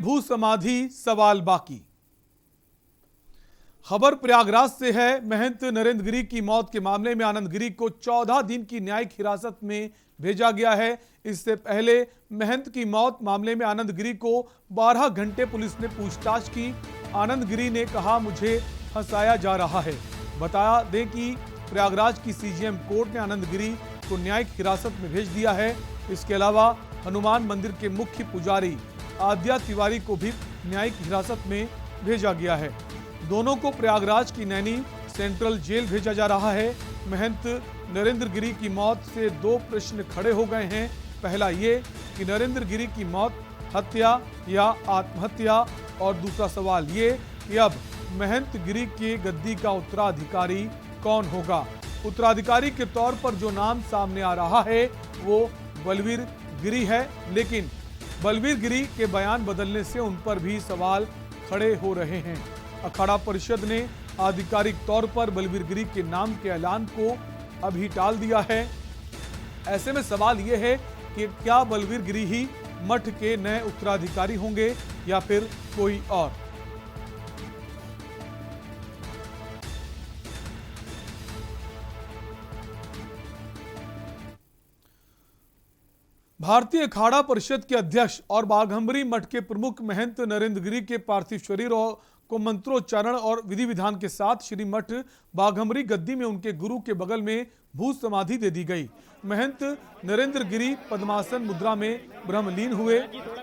भू समाधि सवाल बाकी। खबर प्रयागराज से है। महंत नरेंद्र गिरी की मौत के मामले में आनंद गिरी को 14 दिन की न्यायिक हिरासत में भेजा गया है। इससे पहले महंत की मौत मामले में आनंद गिरी को 12 घंटे पुलिस ने पूछताछ की। आनंद गिरी ने कहा, मुझे फंसाया जा रहा है। बता दें कि प्रयागराज की सीजीएम कोर्ट ने आनंद गिरी को न्यायिक हिरासत में भेज दिया है। इसके अलावा हनुमान मंदिर के मुख्य पुजारी आद्या तिवारी को भी न्यायिक हिरासत में भेजा गया है। दोनों को प्रयागराज की नैनी सेंट्रल जेल भेजा जा रहा है। महंत नरेंद्र गिरी की मौत से दो प्रश्न खड़े हो गए हैं। पहला ये कि नरेंद्र गिरी की मौत हत्या या आत्महत्या, और दूसरा सवाल ये कि अब महंत गिरी के गद्दी का उत्तराधिकारी कौन होगा। उत्तराधिकारी के तौर पर जो नाम सामने आ रहा है वो बलवीर गिरी है, लेकिन बलवीर गिरी के बयान बदलने से उन पर भी सवाल खड़े हो रहे हैं। अखाड़ा परिषद ने आधिकारिक तौर पर बलवीर गिरी के नाम के ऐलान को अभी टाल दिया है। ऐसे में सवाल यह है कि क्या बलवीर गिरी ही मठ के नए उत्तराधिकारी होंगे या फिर कोई और। भारतीय अखाड़ा परिषद के अध्यक्ष और बाघंबरी मठ के प्रमुख महंत नरेंद्र गिरी के पार्थिव शरीर को मंत्रोच्चारण और विधि विधान के साथ श्री मठ बाघंबरी गद्दी में उनके गुरु के बगल में भू समाधि दे दी गई। महंत नरेंद्र गिरी पद्मासन मुद्रा में ब्रह्मलीन हुए।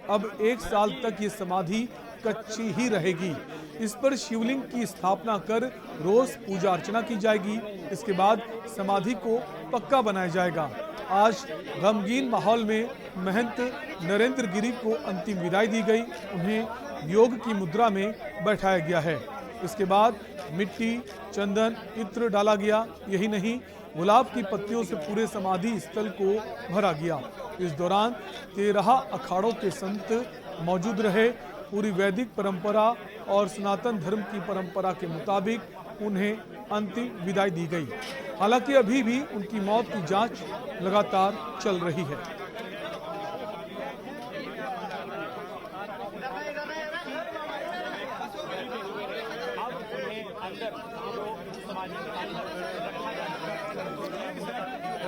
अब 1 साल तक ये समाधि कच्ची ही रहेगी। इस पर शिवलिंग की स्थापना कर रोज पूजा अर्चना की जाएगी। इसके बाद समाधि को पक्का बनाया जाएगा। आज गमगीन माहौल में महंत नरेंद्र गिरी को अंतिम विदाई दी गई। उन्हें योग की मुद्रा में बैठाया गया है। इसके बाद मिट्टी, चंदन, इत्र डाला गया। यही नहीं, गुलाब की पत्तियों से पूरे समाधि स्थल को भरा गया। इस दौरान 13 अखाड़ों के संत मौजूद रहे। पूरी वैदिक परंपरा और सनातन धर्म की परंपरा के मुताबिक उन्हें अंतिम विदाई दी गई। हालांकि अभी भी उनकी मौत की जांच लगातार चल रही है।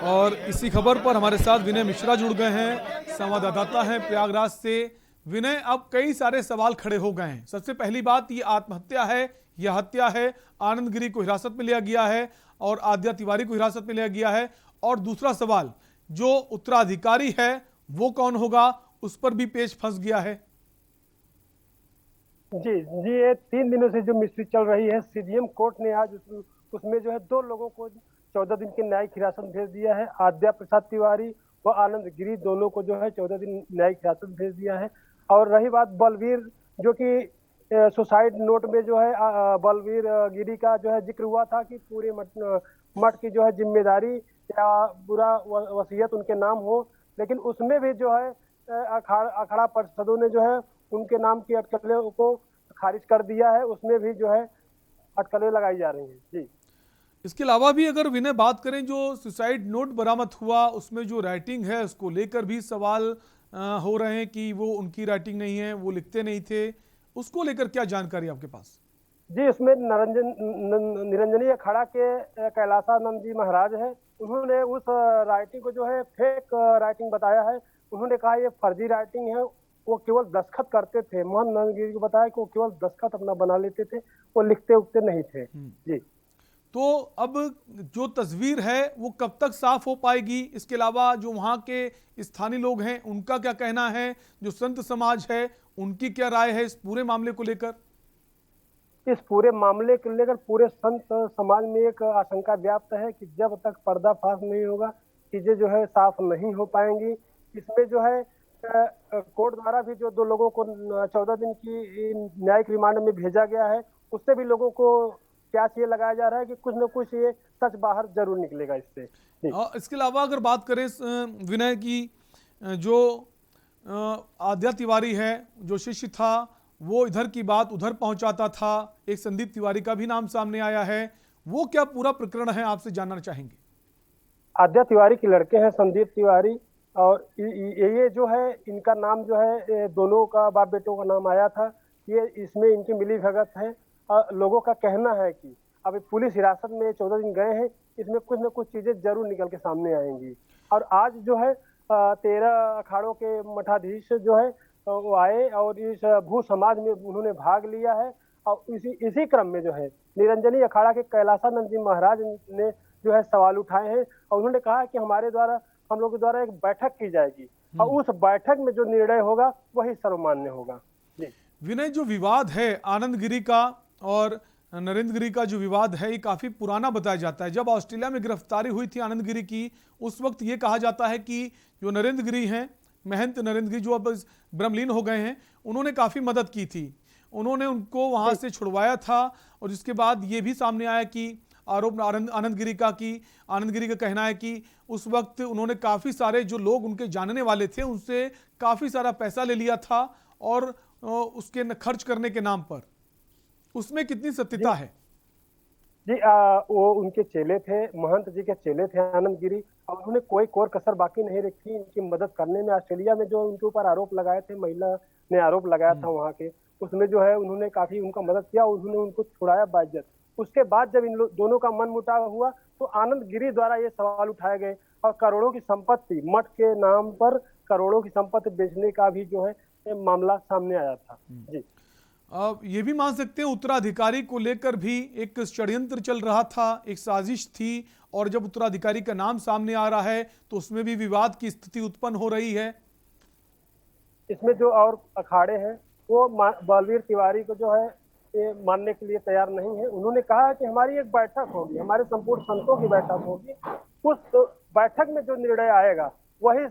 और इसी खबर पर हमारे साथ विनय मिश्रा जुड़ गए हैं, संवाददाता हैं प्रयागराज से। विनय, अब कई सारे सवाल खड़े हो गए हैं। सबसे पहली बात, ये आत्महत्या है या हत्या है? आनंद गिरी को हिरासत में लिया गया है और आद्या तिवारी को हिरासत में लिया गया है। और दूसरा सवाल, जो उत्तराधिकारी है वो कौन होगा, उस पर भी पेच फंस गया है। जी, ये 3 दिनों से जो मिस्ट्री चल रही है, सीजीएम कोर्ट ने आज उसमें जो है 2 लोगों को 14 दिन की न्यायिक हिरासत भेज दिया है। आद्या प्रसाद तिवारी व आनंद गिरी दोनों को जो है 14 दिन न्यायिक हिरासत भेज दिया है। और रही बात बलवीर, जो कि सुसाइड नोट में जो है बलवीर गिरी का जो है जिक्र हुआ था कि पूरे मठ की जो है जिम्मेदारी या बुरा वसीयत उनके नाम हो, लेकिन उसमें भी जो है अखाड़ा परिषदों ने जो है उनके नाम की अटकलों को खारिज कर दिया है। उसमें भी जो है अटकलें लगाई जा रही हैं। जी, इसके अलावा भी अगर विनय बात करें, जो सुसाइड नोट बरामद हुआ उसमें जो राइटिंग है उसको लेकर भी सवाल हो रहे हैं कि वो उनकी राइटिंग नहीं है, वो लिखते नहीं थे। उसको लेकर क्या जानकारी आपके पास? जी, इसमें निरंजनी अखाड़ा के कैलासानंद जी महाराज है। उन्होंने उस राइटिंग को जो है फेक राइटिंग बताया है। उन्होंने कहा ये फर्जी राइटिंग है। वो केवल दस्तखत करते थे। मोहन नंद गिरी को बताया कि वो केवल दस्तखत अपना बना लेते थे, वो लिखते उखते नहीं थे। जी, तो अब जो तस्वीर है वो कब तक साफ हो पाएगी? इसके अलावा जो वहाँ के स्थानीय लोग हैं उनका क्या कहना है, जो संत समाज है उनकी क्या राय है इस पूरे मामले को लेकर? इस पूरे मामले को लेकर पूरे संत समाज में एक आशंका व्याप्त है कि जब तक पर्दाफाश नहीं होगा, चीजें जो है साफ नहीं हो पाएंगी। इसमें जो है कोर्ट द्वारा भी जो 2 लोगों को 14 दिन की न्यायिक रिमांड में भेजा गया है, उससे भी लोगों को क्या ये लगाया जा रहा है कि कुछ न कुछ ये सच बाहर जरूर निकलेगा इससे। इसके अलावा अगर बात करें विनय की, जो आद्या तिवारी है, जो शिष्य था वो इधर की बात उधर पहुंचाता था। एक संदीप तिवारी का भी नाम सामने आया है। वो क्या पूरा प्रकरण है, आपसे जानना चाहेंगे। आद्या तिवारी के लड़के हैं संदीप तिवारी, और ये जो है इनका नाम जो है दोनों का बाप बेटों का नाम आया था। ये इसमें इनकी मिली भगत है। लोगों का कहना है कि अभी पुलिस हिरासत में 14 दिन गए हैं, इसमें कुछ न कुछ चीजें जरूर निकल के सामने आएंगी। और आज जो है 13 अखाड़ों के मठाधीश जो है वो आए और इस भू समाज में उन्होंने भाग लिया है। और इसी क्रम में जो है निरंजनी अखाड़ा के कैलासानंद जी महाराज ने जो है सवाल उठाए हैं और उन्होंने कहा कि हम लोग के द्वारा एक बैठक की जाएगी और उस बैठक में जो निर्णय होगा वही सर्वमान्य होगा। जी विनय, जो विवाद है आनंद गिरी का और नरेंद्र गिरी का, जो विवाद है ये काफी पुराना बताया जाता है। जब ऑस्ट्रेलिया में गिरफ्तारी हुई थी आनंद गिरी की, उस वक्त ये कहा जाता है कि जो नरेंद्र गिरी हैं, महंत नरेंद्र गिरी जो अब ब्रह्मलीन हो गए हैं, उन्होंने काफी मदद की थी, उन्होंने उनको वहां से छुड़वाया था। और जिसके बाद ये भी सामने आया कि आरोप आनंद गिरी का, कि आनंद गिरी का कहना है कि उस वक्त उन्होंने काफी सारे जो लोग उनके जानने वाले थे उनसे काफी सारा पैसा ले लिया था और उसके खर्च करने के नाम पर। उसमें कितनी सत्यता है? जी वो उनके चेले थे, महंत जी के चेले थे आनंद गिरी, और उन्होंने कोई कोर कसर बाकी नहीं रखी इनकी मदद करने में। ऑस्ट्रेलिया में जो उनके ऊपर आरोप लगाए थे, महिला ने आरोप लगाया था वहां के, उसमें जो है उन्होंने काफी उनका मदद किया, उन्होंने उनको छुड़ाया बाइज्जत। उसके बाद जब दोनों का मन मुटाव हुआ तो आनंद गिरी द्वारा ये सवाल उठाए गए और करोड़ों की संपत्ति, मठ के नाम पर करोड़ों की संपत्ति बेचने का भी जो है मामला सामने आया था। जी ये भी मान सकते हैं उत्तराधिकारी को लेकर भी एक षड्यंत्र चल रहा था, एक साजिश थी, और जब उत्तराधिकारी का नाम सामने आ रहा है तो उसमें भी विवाद की स्थिति उत्पन्न हो रही है। इसमें जो और अखाड़े हैं वो बलवीर तिवारी को जो है ये मानने के लिए तैयार नहीं है। उन्होंने कहा कि हमारी एक बैठक होगी, हमारे संपूर्ण संतों की बैठक होगी, उस बैठक में जो निर्णय आएगा वही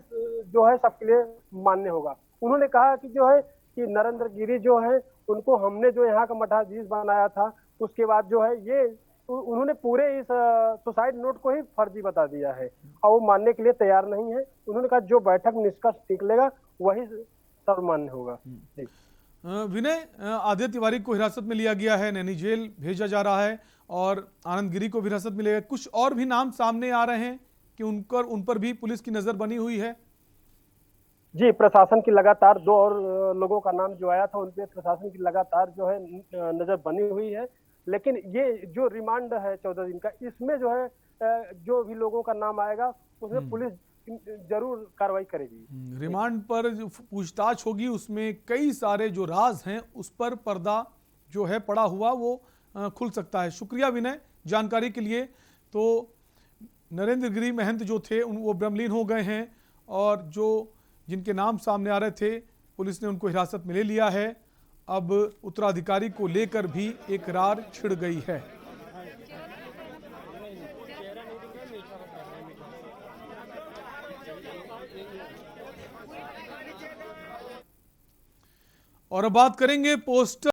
जो है सबके लिए मान्य होगा। उन्होंने कहा कि जो है कि नरेंद्र गिरी जो है उनको हमने जो यहाँ का मठाधीश बनाया था, उसके बाद जो है ये उन्होंने पूरे इस सुसाइड नोट को ही फर्जी बता दिया है और वो मानने के लिए तैयार नहीं है। उन्होंने कहा जो बैठक निष्कर्ष निकलेगा वही सर्वमान्य होगा। विनय, आदित्य तिवारी को हिरासत में लिया गया है, नैनी जेल भेजा जा रहा है और आनंद गिरी को भी हिरासत में लिया। कुछ और भी नाम सामने आ रहे हैं कि उन पर भी पुलिस की नजर बनी हुई है? जी प्रशासन की लगातार 2 और लोगों का नाम जो आया था उन पे प्रशासन की लगातार जो है नजर बनी हुई है। लेकिन ये जो रिमांड है 14 दिन का, इसमें जो है जो भी लोगों का नाम आएगा उसमें पुलिस जरूर कार्रवाई करेगी। रिमांड पर जो पूछताछ होगी उसमें कई सारे जो राज हैं उस पर पर्दा जो है पड़ा हुआ वो खुल सकता है। शुक्रिया विनय जानकारी के लिए। तो नरेंद्र गिरी महंत जो थे वो ब्रह्मलीन हो गए हैं और जो जिनके नाम सामने आ रहे थे पुलिस ने उनको हिरासत में ले लिया है। अब उत्तराधिकारी को लेकर भी एक रार छिड़ गई है। और अब बात करेंगे पोस्टर